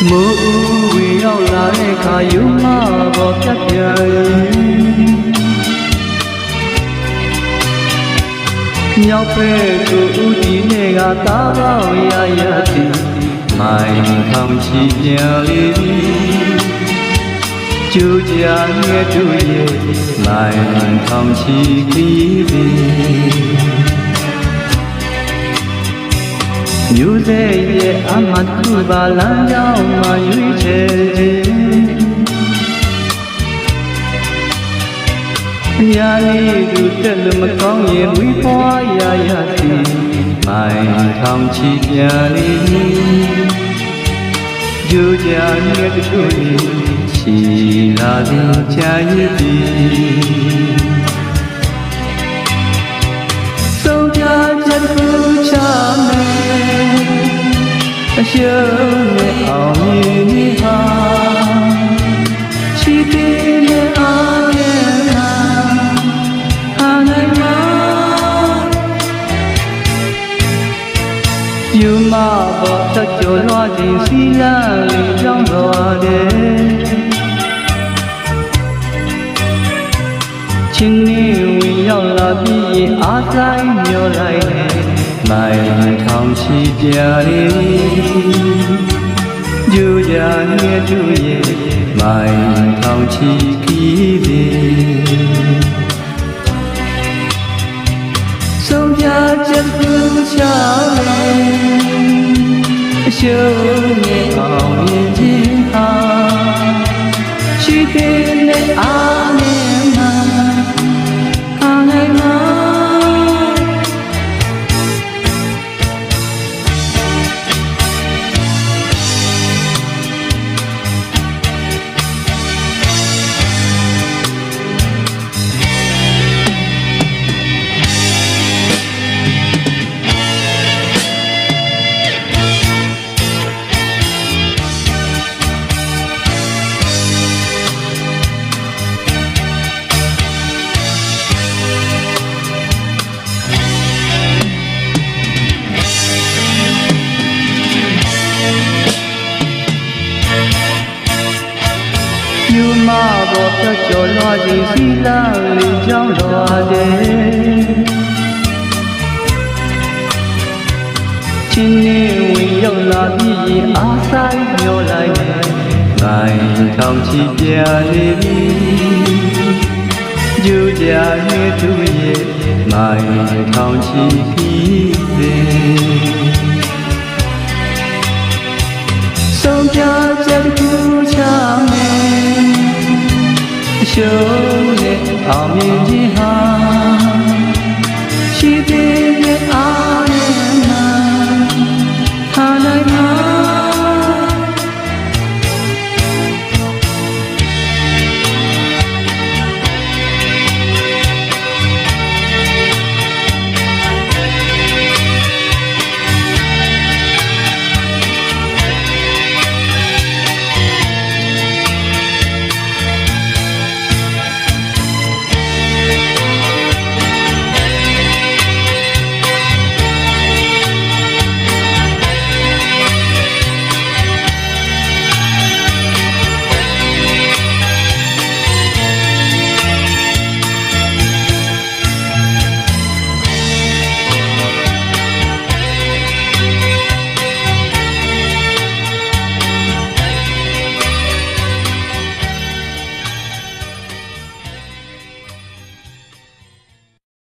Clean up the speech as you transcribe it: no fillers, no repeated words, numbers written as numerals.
မိုးဦးဝင်ရောက်လာတဲ့ခါယူမပေါ်ပြတ်ပြန်မြောက်ဖက်ကိုဦးဒီနဲ့ကသားပေါင်းရရသည်မိုင်ထောင်ချီပြန်လေကျူကြငဲ့တို့ရဲ့မိုင်ထောင်ချီခီးသည်မြို့တဲ့ရဲ့အမတ်ခုပါလမ်းကြောင်းမှာရွေးချယ်ခြင်းညာလေးသူတက်လို့မကောင်းရင်ဝီပွားရရသည်မိုင်ထောင်ချီပြန်လေကျူကြငဲ့တို့ရဲ့ချီလာသည်ကြာရည်သည်ဆုံးဖြတ်ချက်ကိုချမယ်အရှုံးနဲ့အောင်မြင်နေဟာချီးပေးနဲ့အားနဲ့အားနိုင်မှာယူမပေါ်ချက်ကျော်လွှားခြင်းစီလန်းလေးကြောင်းတော်တယ်ချင်းနေဝင်ရောက်လာပြီးအားဆိုင်မျောလိုက်တယ်မိုင်ထောင်ချီပြလေကျူကြငဲ့တို့ရဲ့မိုင်ထောင်ချီခီးသည်ဆုံးဖြတ်ချက်ကိုချမယ်အရှုံးနဲ့အောင်မြင်ခြင်းဟာရှိသေးတဲ့အားနဲ့မှအားနိုင်မှာယူမပေါ်ဖြတ်ကျော်လွှားခြင်းစီလန်းလေးကြောင်းတော်တယ်ချင်းနေဝင်ရောက်လာပြီးအားဆိုင်မျောလိုက်တယ်မိုင်ထောင်ချီပြန်လေပြီကျူကြငဲ့တို့ရဲ့မိုင်ထောင်ချီခီးသည်ဆုံးဖြတ်ချက်ကိုချမယ်အရှုံးနဲ့အောင်မြင်ခြင်းဟာ